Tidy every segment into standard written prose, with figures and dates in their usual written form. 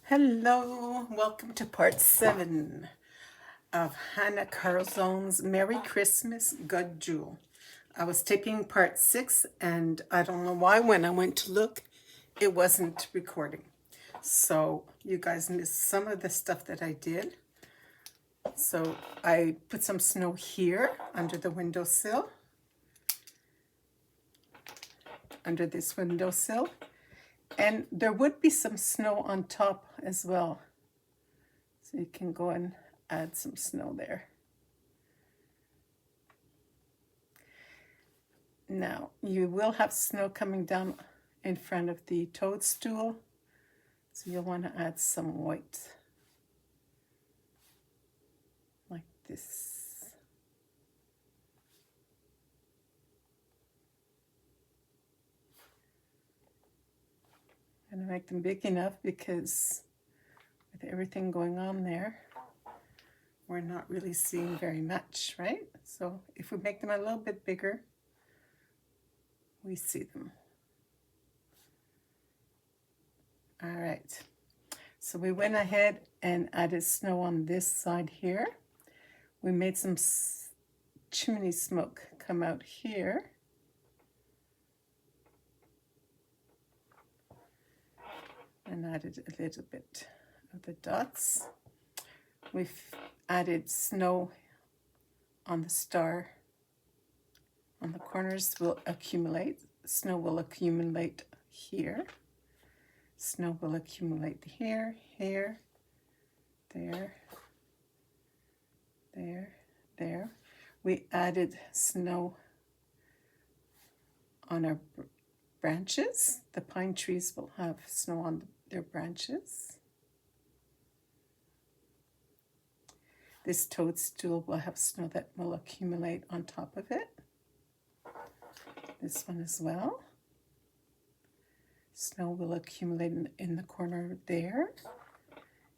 Hello, welcome to part 7 of Hanna Karlzon's Merry Christmas, God Jewel. I was taping part 6 and I don't know why when I went to look, it wasn't recording. So you guys missed some of the stuff that I did. So I put some snow here under the windowsill, under this windowsill. And there would be some snow on top as well. So you can go and add some snow there. Now, you will have snow coming down in front of the toadstool. So you'll want to add some white, like this. And I make them big enough because with everything going on there, we're not really seeing very much, right? So if we make them a little bit bigger, we see them. All right, so we went ahead and added snow on this side here. We made some chimney smoke come out here. And added a little bit of the dots. We've added snow on the star. On the corners will accumulate. Snow will accumulate here. Snow will accumulate here, here, there, there, there. We added snow on our branches. The pine trees will have snow on their branches. This toadstool will have snow that will accumulate on top of it. This one as well. Snow will accumulate in the corner there,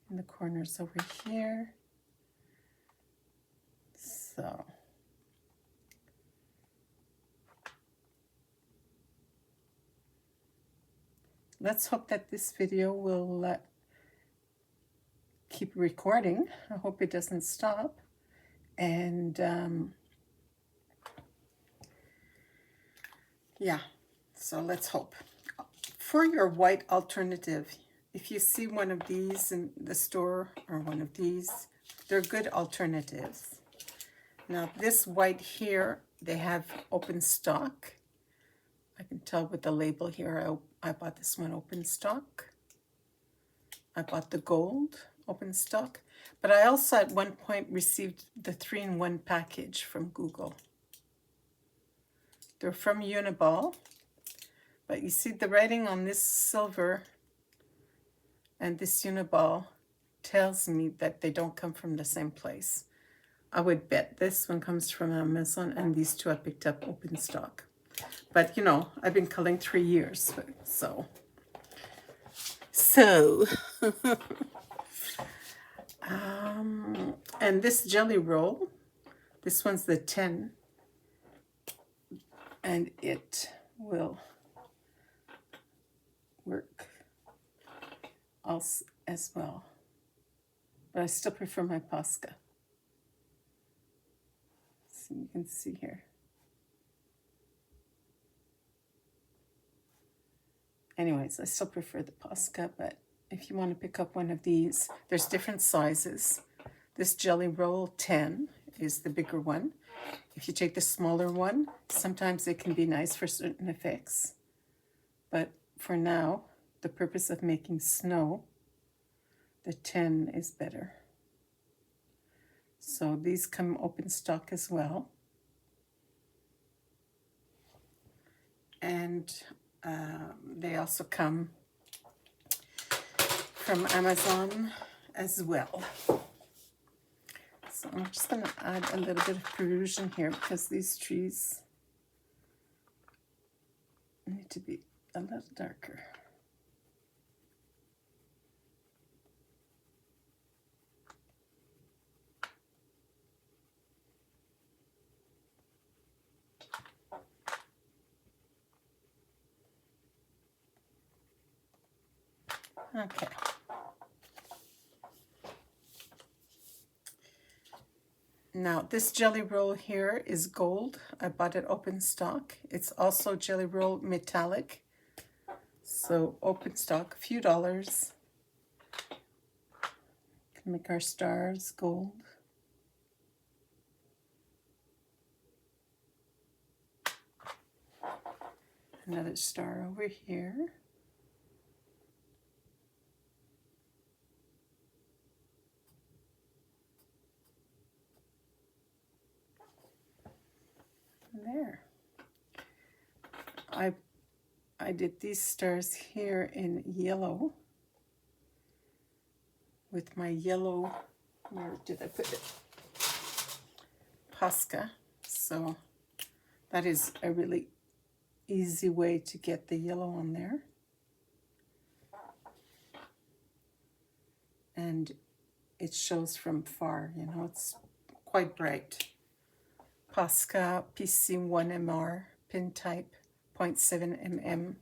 in the corners over here. So let's hope that this video will keep recording. I hope it doesn't stop. And yeah, so let's hope. For your white alternative, if you see one of these in the store or one of these, they're good alternatives. Now this white here, they have open stock. I can tell with the label here, I bought this one open stock. I bought the gold open stock. But I also at one point received the 3-in-1 package from Google. They're from Uniball. But you see the writing on this silver and this Uniball tells me that they don't come from the same place. I would bet this one comes from Amazon and these two I picked up open stock. But you know, I've been culling 3 years, so. And this jelly roll, this one's the 10, and it will work also as well. But I still prefer my Posca. So you can see here. Anyways, I still prefer the Posca, but if you want to pick up one of these, there's different sizes. This jelly roll 10 is the bigger one. If you take the smaller one, sometimes it can be nice for certain effects. But for now, the purpose of making snow, the 10 is better. So these come open stock as well. And they also come from Amazon as well. So I'm just going to add a little bit of perusion here because these trees need to be a little darker. Okay. Now, this jelly roll here is gold. I bought it open stock. It's also jelly roll metallic. So open stock, a few dollars. Can make our stars gold. Another star over here. There. I did these stars here in yellow with my yellow, where did I put it? Posca. So that is a really easy way to get the yellow on there. And it shows from far, you know, it's quite bright. Posca PC1MR pin type 0.7 mm.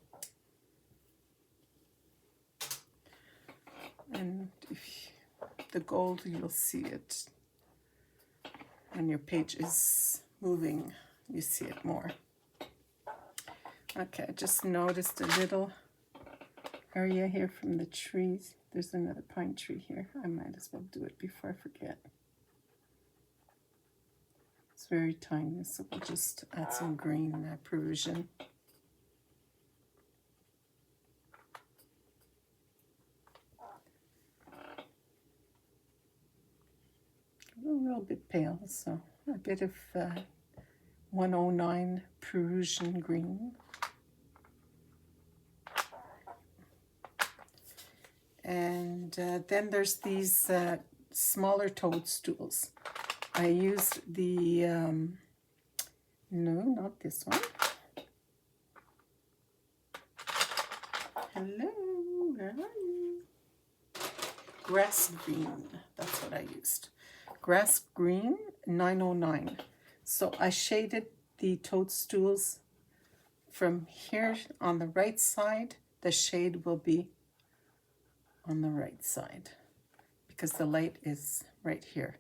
And if the gold, you'll see it when your page is moving, you see it more. Okay, I just noticed a little area here from the trees. There's another pine tree here. I might as well do it before I forget. It's very tiny, so we'll just add some green Peruvian. A little bit pale, so a bit of 109 Peruvian green. And then there's these smaller toadstools. I used the, no, not this one. Hello, where are you? Grass green, that's what I used. Grass green 909. So I shaded the toadstools from here on the right side. The shade will be on the right side because the light is right here.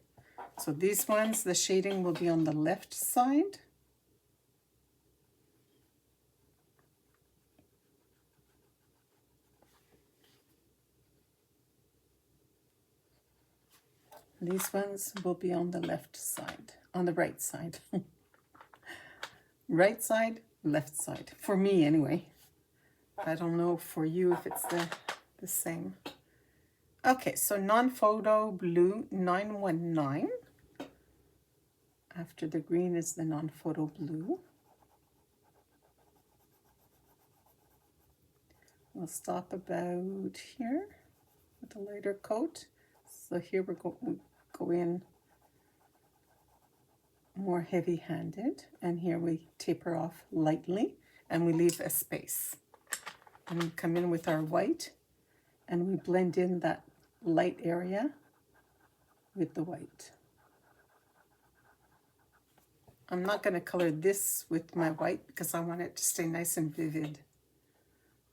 So these ones, the shading will be on the left side. These ones will be on the left side, on the right side. Right side, left side. For me anyway. I don't know for you if it's the same. Okay, so non-photo blue 919. After the green is the non-photo blue. We'll stop about here with a lighter coat. So here we go in more heavy-handed, and here we taper off lightly, and we leave a space. And we come in with our white, and we blend in that light area with the white. I'm not going to color this with my white because I want it to stay nice and vivid.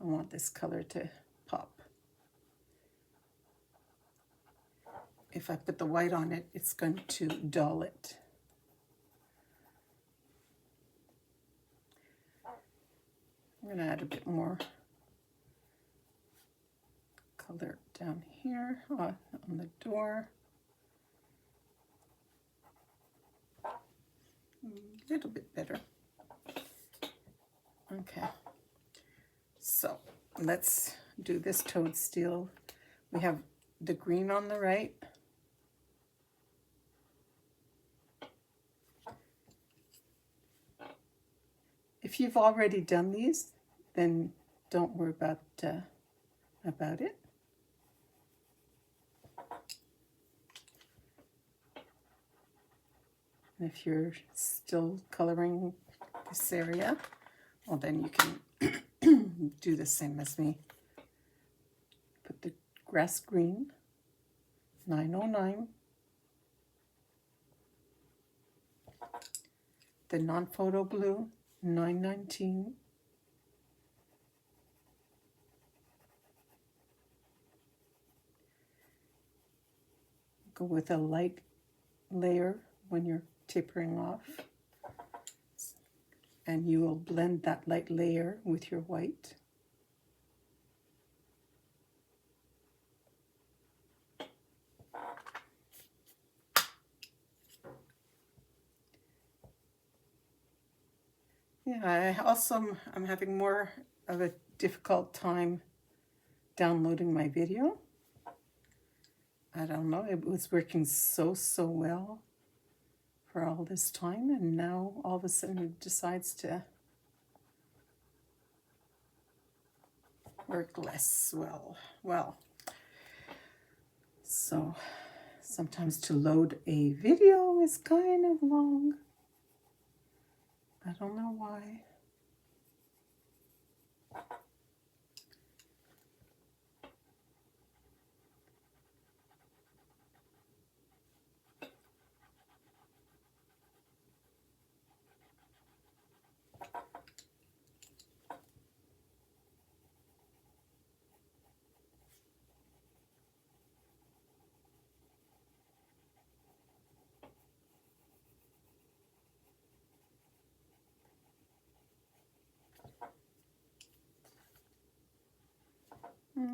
I want this color to pop. If I put the white on it, it's going to dull it. I'm going to add a bit more color down here on the door. A little bit better. Okay, so let's do this toadstool. We have the green on the right. If you've already done these, then don't worry about it. And if you're still coloring this area, well, then you can do the same as me. Put the grass green 909, the non-photo blue 919, go with a light layer when you're tapering off. And you will blend that light layer with your white. Yeah, I'm having more of a difficult time downloading my video. I don't know, it was working so well for all this time, and now all of a sudden it decides to work less well. Well, so sometimes to load a video is kind of long. I don't know why.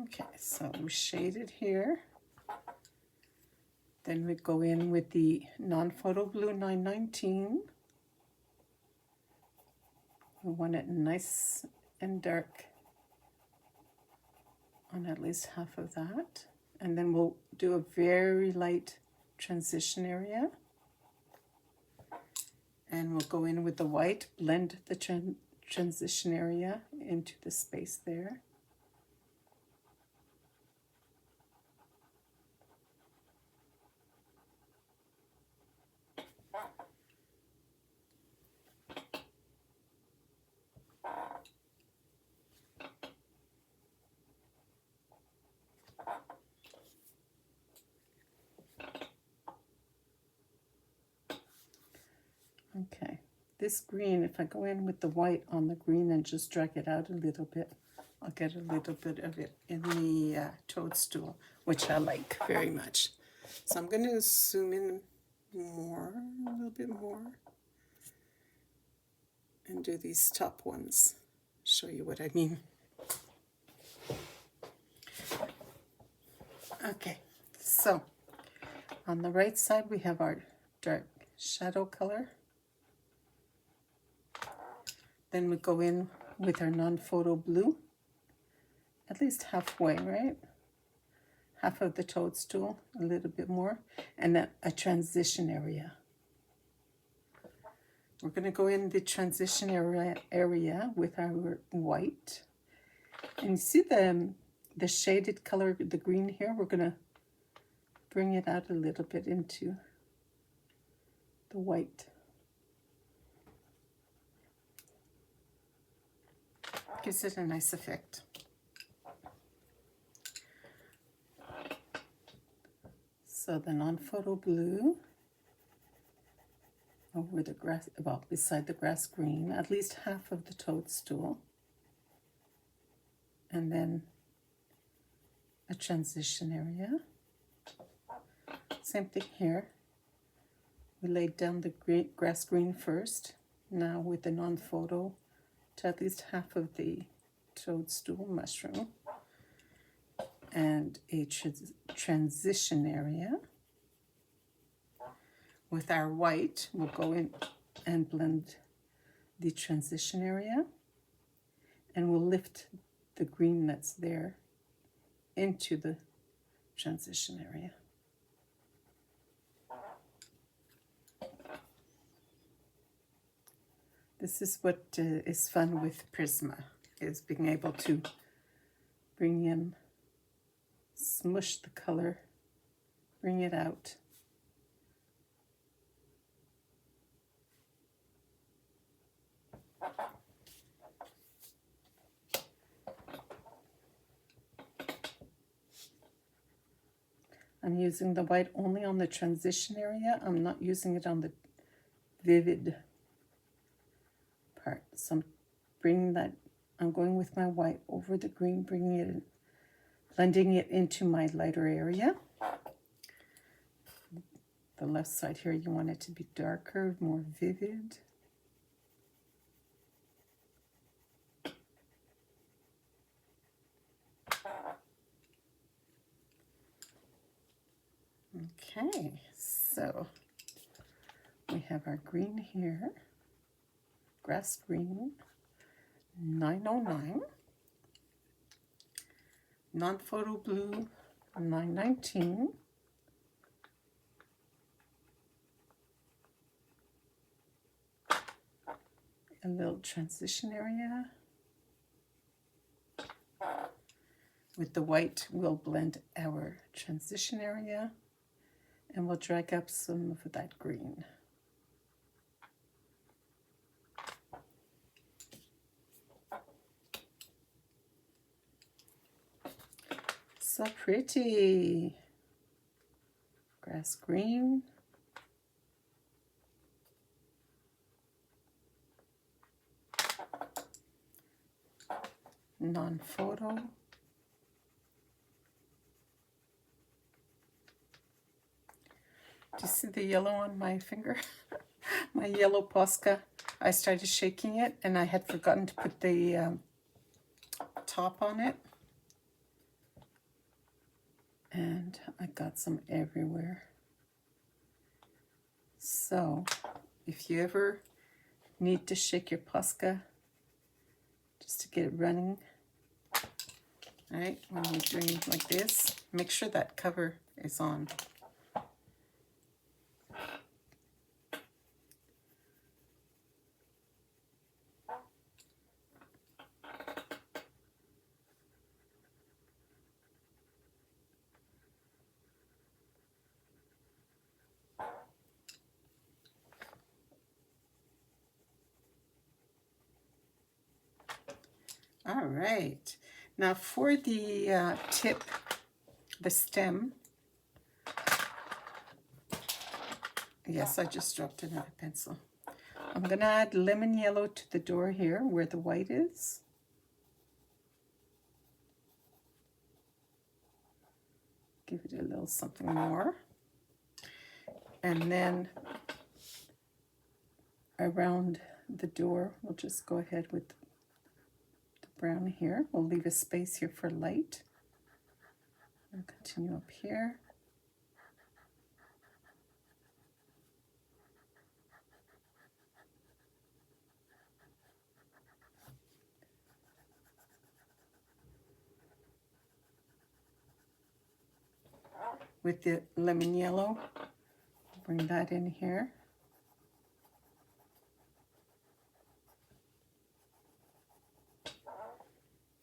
Okay, so we shade it here. Then we go in with the non-photo blue 919. We want it nice and dark on at least half of that. And then we'll do a very light transition area. And we'll go in with the white, blend the transition area into the space there. Okay, this green, if I go in with the white on the green and just drag it out a little bit, I'll get a little bit of it in the toadstool, which I like very much. So I'm going to zoom in more, a little bit more, and do these top ones, show you what I mean. Okay, so on the right side we have our dark shadow color. Then we go in with our non-photo blue, at least halfway, right? Half of the toadstool, a little bit more, and then a transition area. We're going to go in the transition area with our white. And you see the shaded color, the green here, we're going to bring it out a little bit into the white. Gives it a nice effect. So the non-photo blue over the grass, well, beside the grass green, at least half of the toadstool. And then a transition area. Same thing here. We laid down the grass green first. Now with the non-photo to at least half of the toadstool mushroom. And a transition area. With our white, we'll go in and blend the transition area. And we'll lift the green that's there into the transition area. This is what is fun with Prisma, is being able to bring in, smush the color, bring it out. I'm using the white only on the transition area. I'm not using it on the vivid part. So I'm bringing that, I'm going with my white over the green, bringing it in, blending it into my lighter area. The left side here, you want it to be darker, more vivid. Okay, so we have our green here, grass green, 909, non-photo blue, 919, a little transition area. With the white, we'll blend our transition area, and we'll drag up some of that green. So pretty. Grass green. Non-photo. Do you see the yellow on my finger? My yellow Posca. I started shaking it and I had forgotten to put the top on it. And I got some everywhere. So if you ever need to shake your Posca just to get it running, all right, when you're doing like this, make sure that cover is on. All right, now for the tip, the stem, yes, I just dropped another pencil. I'm gonna add lemon yellow to the door here where the white is. Give it a little something more. And then around the door, we'll just go ahead with the brown here. We'll leave a space here for light. And continue up here. With the lemon yellow, bring that in here.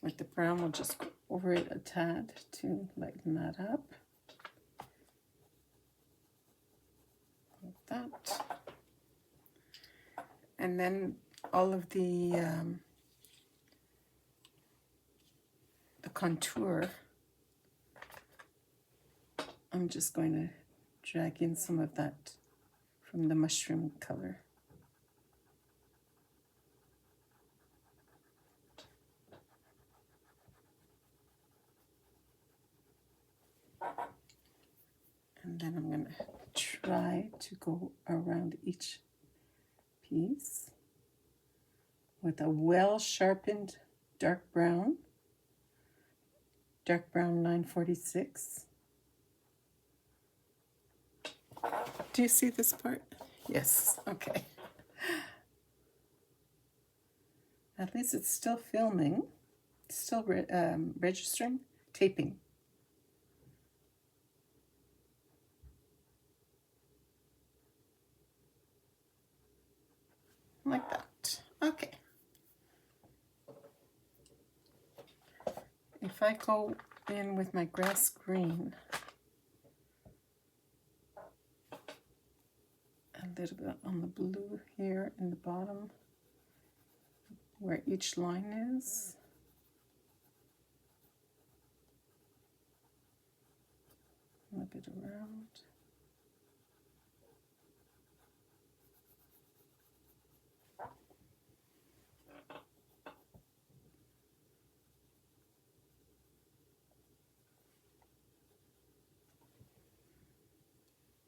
With the brown, we'll just go over it a tad to lighten that up. Like that. And then all of the contour, I'm just going to drag in some of that from the mushroom color. And then I'm going to try to go around each piece with a well-sharpened dark brown 946. Do you see this part? Yes, okay. At least it's still filming, still registering, taping. Like that. Okay. If I go in with my grass green, a little bit on the blue here in the bottom, where each line is. A little bit around.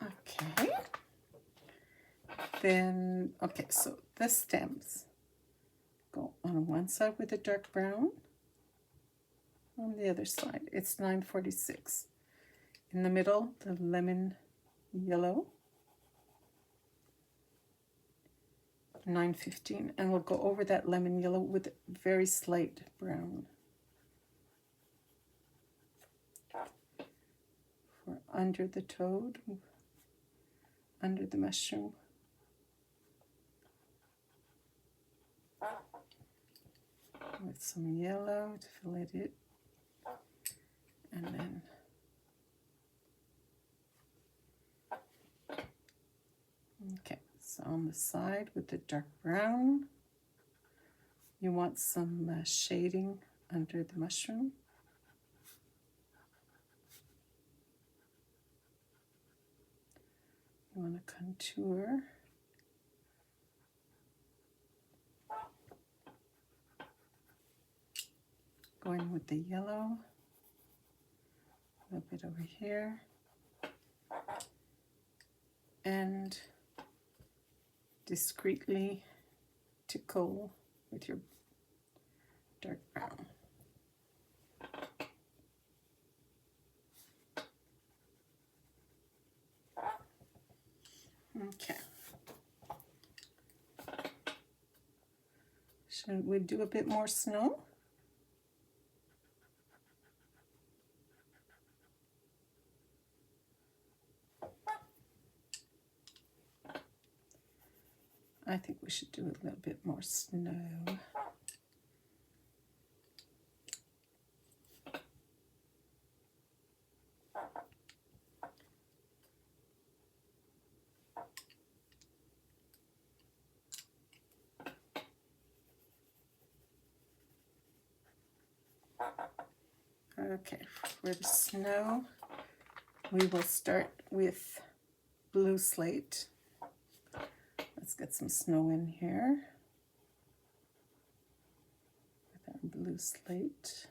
Okay. Then, okay, so the stems go on one side with the dark brown, on the other side. It's 946. In the middle, the lemon yellow, 915, and we'll go over that lemon yellow with very slight brown. For under the toad, under the mushroom. With some yellow to fillet it, and then okay, so on the side with the dark brown, you want some shading under the mushroom. You want to contour. Going with the yellow, a little bit over here, and discreetly tickle with your dark brown. Okay. Should we do a bit more snow? I think we should do a little bit more snow. Okay, for the snow, we will start with blue slate. Let's get some snow in here with our blue slate.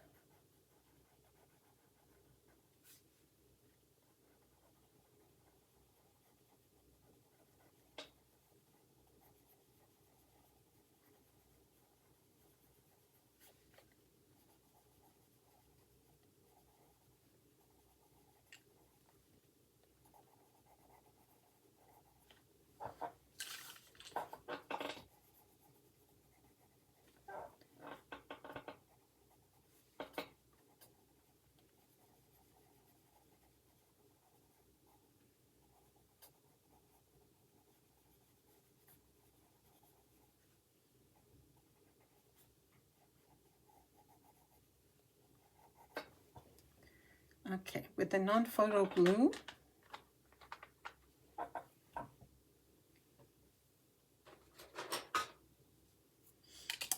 Okay, with the non-photo blue,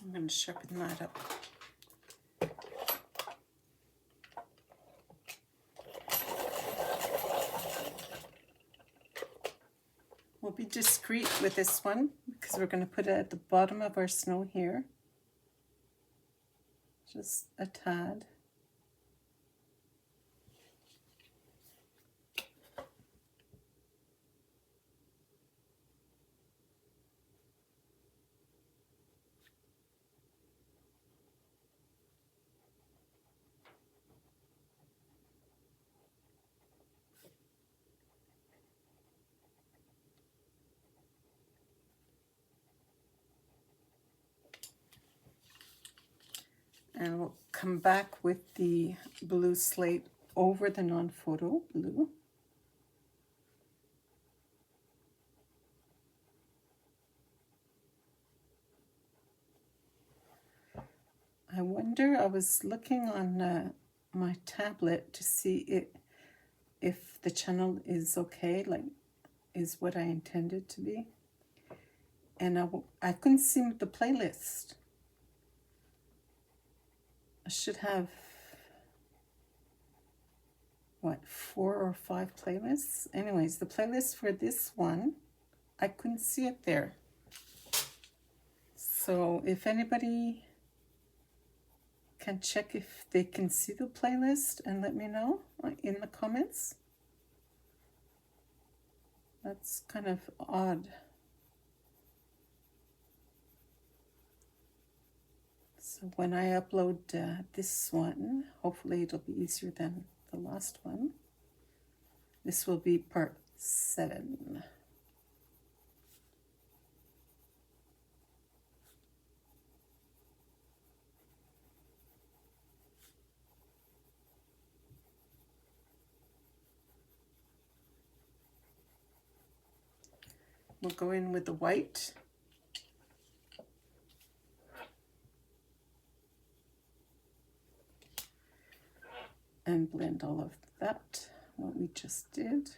I'm going to sharpen that up. We'll be discreet with this one because we're going to put it at the bottom of our snow here. Just a tad. And we'll come back with the blue slate over the non-photo blue. I wonder, I was looking on my tablet to see if the channel is okay, like is what I intended to be. And I couldn't see the playlist. I should have, what, 4 or 5 playlists? Anyways, the playlist for this one, I couldn't see it there. So if anybody can check if they can see the playlist and let me know in the comments. That's kind of odd. So when I upload this one, hopefully it'll be easier than the last one. This will be part 7. We'll go in with the white. And blend all of that, what we just did.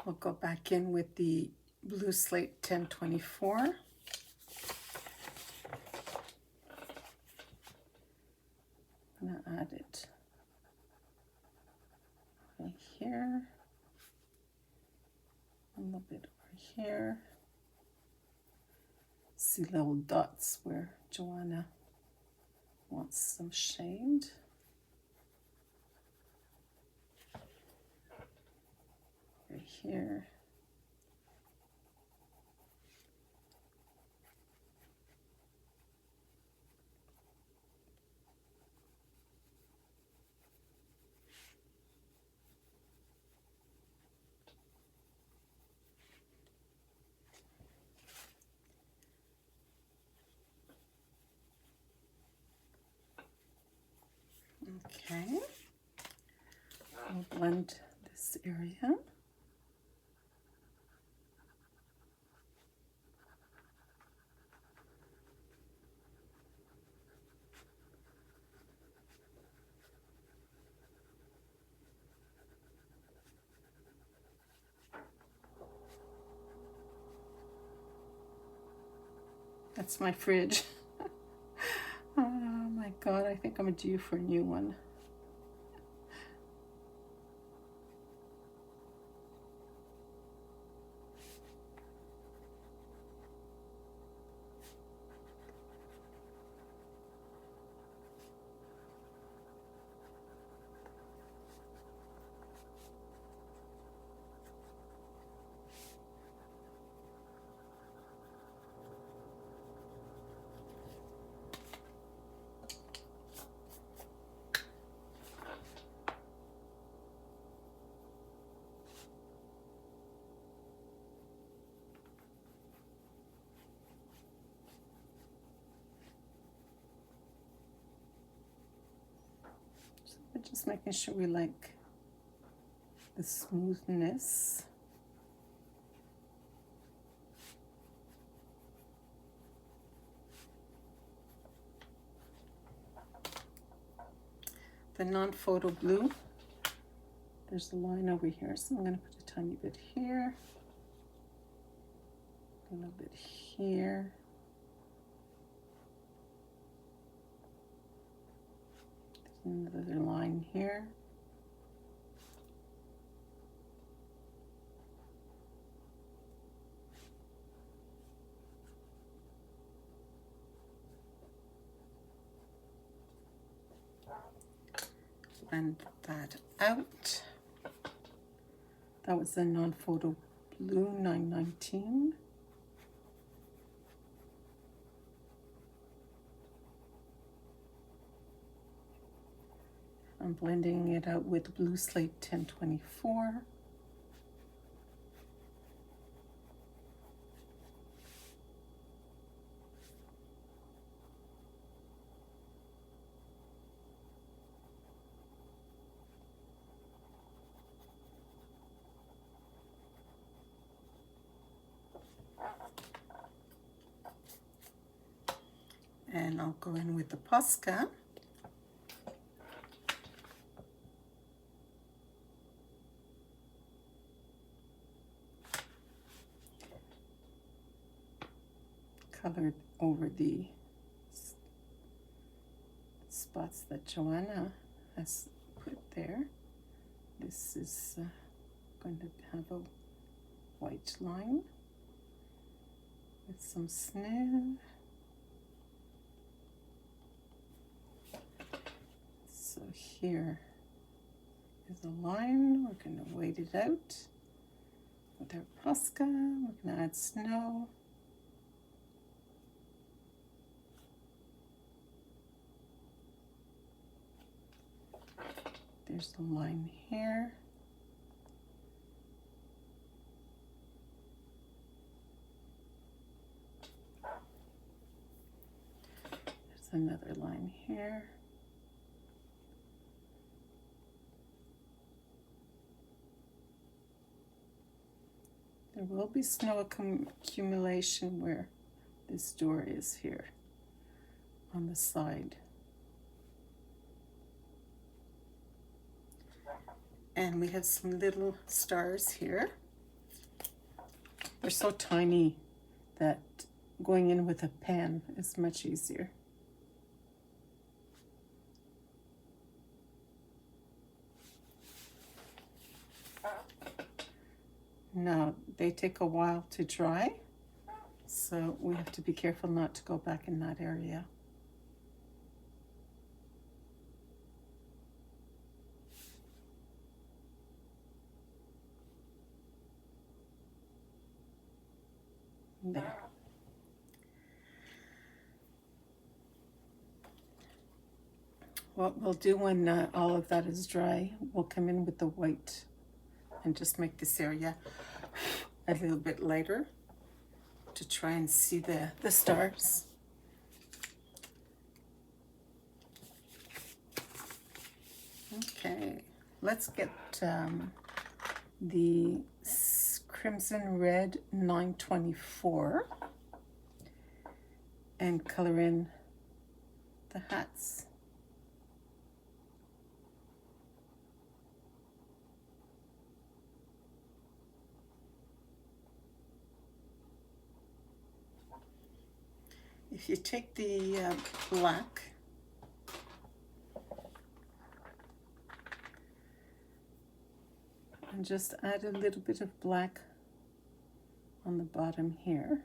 We'll go back in with the blue slate 1024. I'm going to add it right here, a little bit over here. See little dots where Joanna wants some shade. Right here. Okay, I'll blend this area. That's my fridge. Oh my God, I think I'm due for a new one. We're just making sure we like the smoothness. The non-photo blue, there's a line over here, so I'm going to put a tiny bit here, a little bit here. Another line here. Blend that out. That was the non-photo blue 919. I'm blending it out with blue slate 1024. And I'll go in with the Posca. colored over the spots that Joanna has put there. This is going to have a white line with some snow. So here is a line. We're going to wait it out with our Posca. We're going to add snow. There's the line here. There's another line here. There will be snow accumulation where this door is here on the side. And we have some little stars here. They're so tiny that going in with a pen is much easier. Now, they take a while to dry, so we have to be careful not to go back in that area. There. What we'll do when all of that is dry, we'll come in with the white and just make this area a little bit lighter to try and see the stars. Okay, let's get the Crimson Red 924 and color in the hats. If you take the black and just add a little bit of black on the bottom here,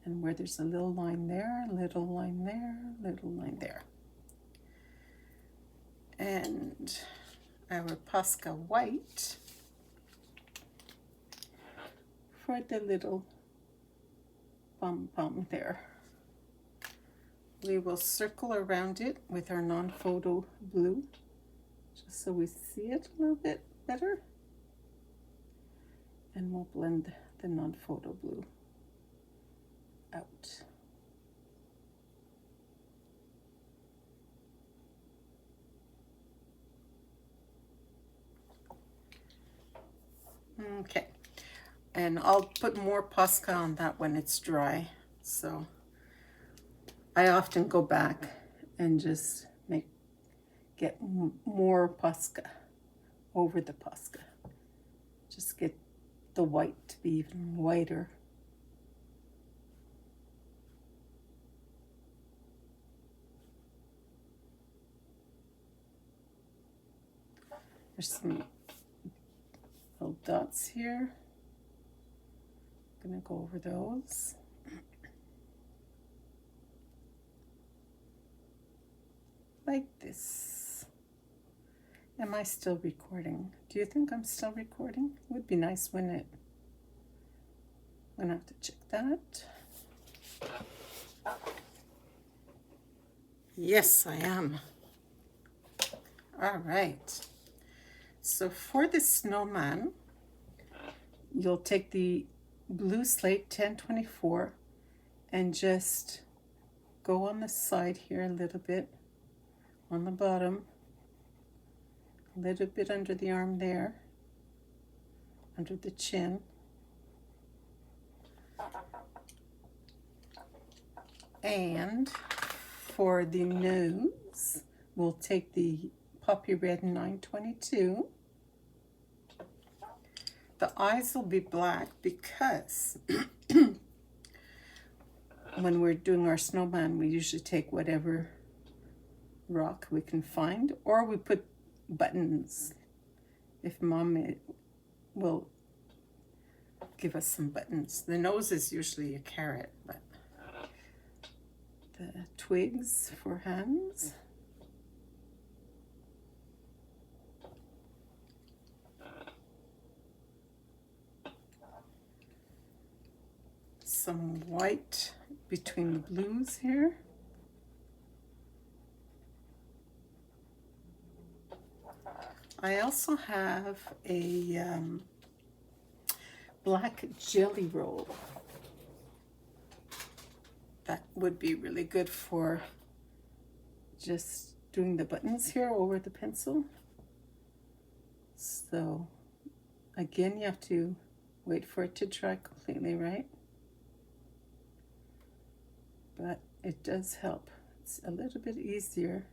and where there's a little line there, little line there, little line there. And our Posca white for the little pom-pom there. We will circle around it with our non-photo blue, just so we see it a little bit better. And we'll blend the non-photo blue out. Okay, and I'll put more Posca on that when it's dry. So I often go back and just get more Posca over the Posca. Just get the white to be even whiter. There's some little dots here. I'm gonna go over those. Like this. Am I still recording? Do you think I'm still recording? Would be nice, wouldn't it? I'm gonna have to check that. Yes, I am. All right. So for the snowman, you'll take the blue slate 1024 and just go on the side here a little bit, on the bottom, a little bit under the arm there, under the chin. And for the nose, we'll take the Poppy Red 922. The eyes will be black because when we're doing our snowman, we usually take whatever rock we can find, or we put buttons if Mom will give us some buttons. The nose is usually a carrot, but the twigs for hands. Some white between the blues here. I also have a black jelly roll. That would be really good for just doing the buttons here over the pencil. So again, you have to wait for it to dry completely, right? But it does help. It's a little bit easier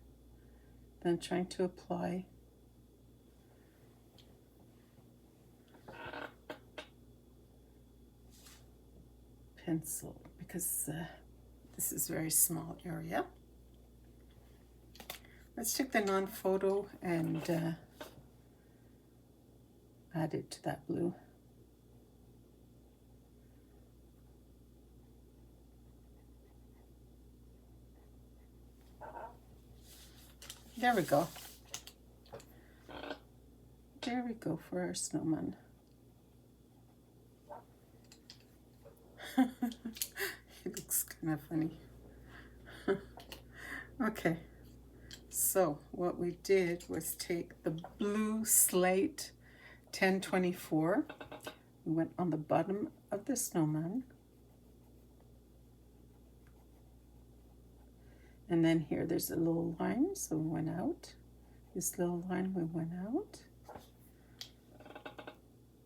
than trying to apply pencil, because this is a very small area. Let's take the non-photo and add it to that blue. There we go. There we go for our snowman. It looks kind of funny. Okay, so what we did was take the blue Slate 1024. We went on the bottom of the snowman. And then here there's a little line, so we went out. This little line, we went out.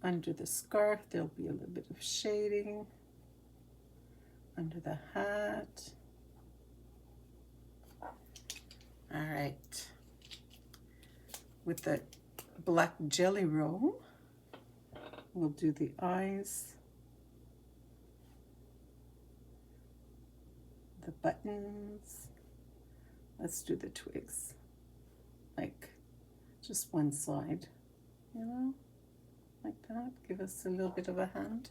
Under the scarf, there'll be a little bit of shading. Under the hat. All right. With the black jelly roll, we'll do the eyes, the buttons. Let's do the twigs, like just one side, you know, like that. Give us a little bit of a hand.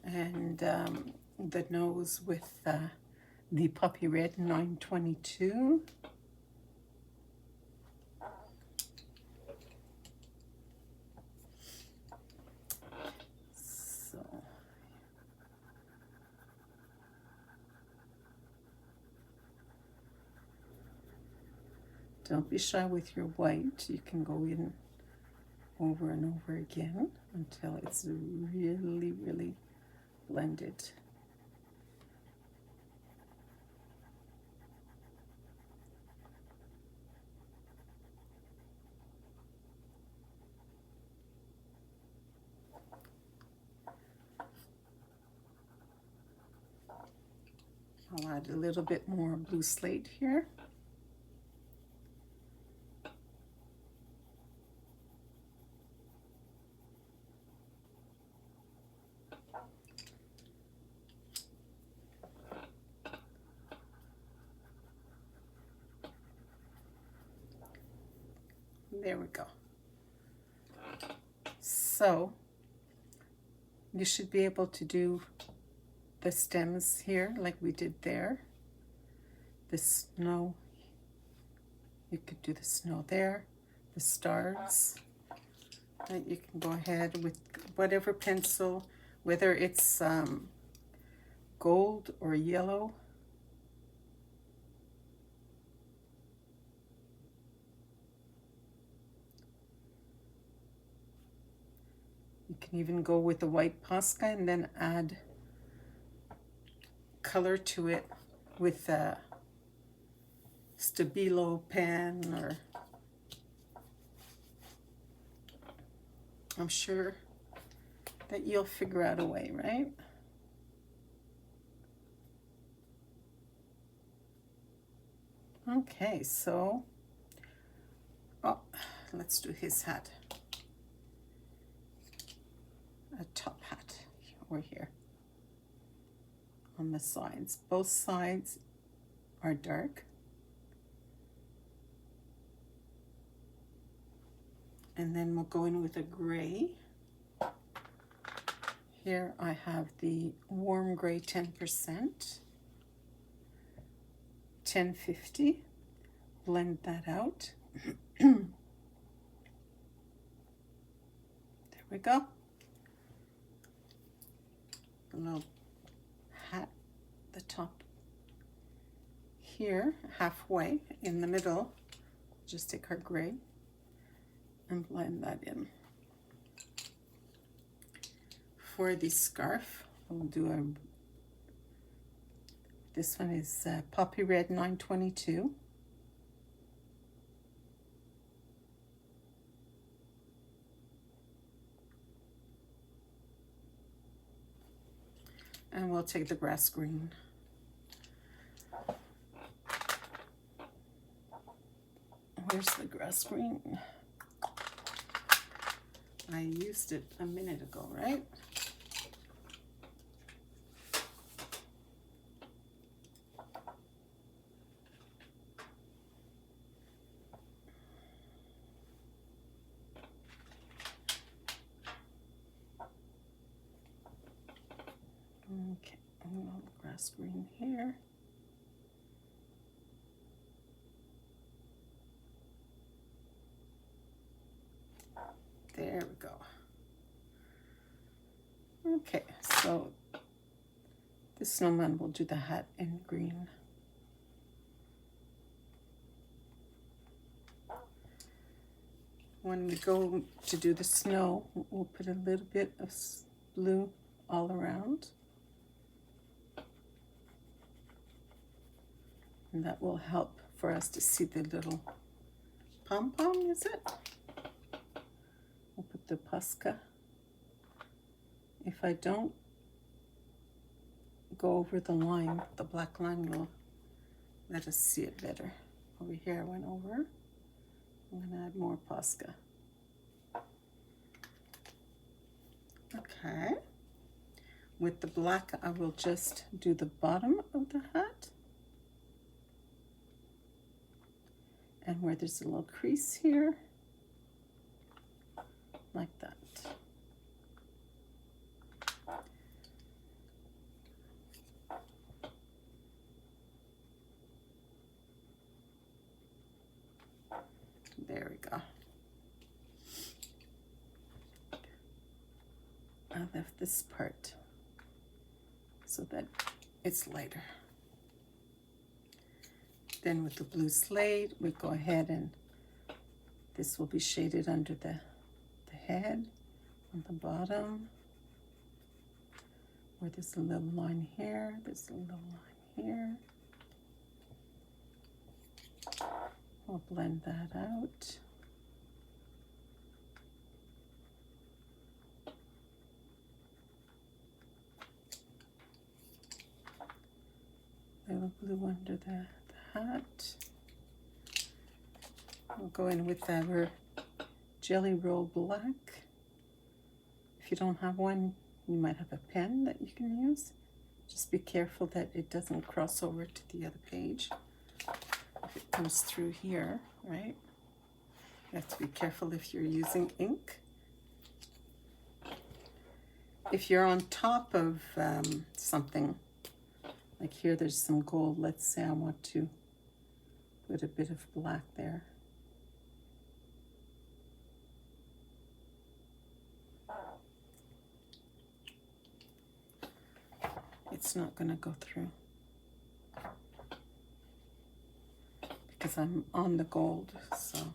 And the nose with the Puppy Red 922. Don't be shy with your white. You can go in over and over again until it's really, really blended. I'll add a little bit more blue slate here. There we go. So you should be able to do the stems here like we did there. The snow, you could do the snow there, the stars. And you can go ahead with whatever pencil, whether it's gold or yellow. You can even go with the white Posca and then add color to it with a Stabilo pen, or I'm sure that you'll figure out a way, right? Okay, so let's do his hat. A top hat over here on the sides. Both sides are dark. And then we'll go in with a gray. Here I have the warm gray 10%, 1050. Blend that out. There we go. A little hat, the top here, halfway in the middle. Just take our gray and blend that in. For the scarf, we'll do this one is Poppy Red 922. And we'll take the grass green. Where's the grass green? I used it a minute ago, right? Okay, a little grass green here. There we go. Okay, so the snowman will do the hat in green. When we go to do the snow, we'll put a little bit of blue all around. And that will help for us to see the little pom-pom, is it? We'll put the Posca. If I don't go over the line, the black line will let us see it better. Over here I went over. I'm going to add more Posca. Okay. With the black, I will just do the bottom of the hat. And where there's a little crease here, like that. There we go. I left this part so that it's lighter. Then with the blue slate, we go ahead and this will be shaded under the head, on the bottom, where there's a little line here, there's a little line here. We'll blend that out. Little blue under the hat. We'll go in with our Jelly Roll Black. If you don't have one, you might have a pen that you can use. Just be careful that it doesn't cross over to the other page. If it comes through here, right? You have to be careful if you're using ink. If you're on top of something, like here there's some gold, let's say I want to put a bit of black there. It's not going to go through because I'm on the gold, so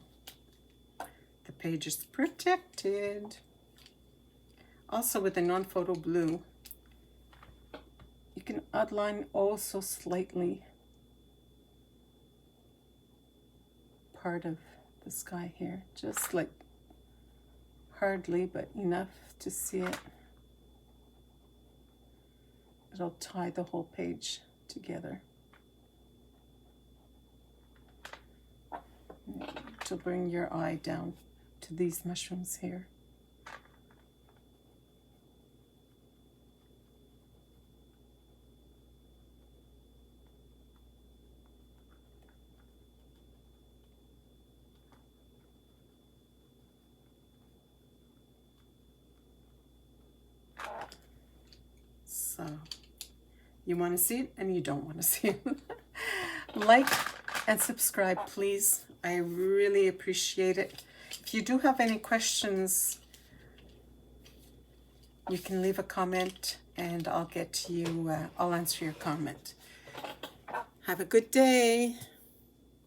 the page is protected. Also with the non-photo blue, you can outline also slightly part of the sky here, just like hardly, but enough to see it. It'll tie the whole page together to bring your eye down to these mushrooms here. So you want to see it and you don't want to see it. Like and subscribe, please. I really appreciate it. If you do have any questions, you can leave a comment and I'll get to you. I'll answer your comment. Have a good day.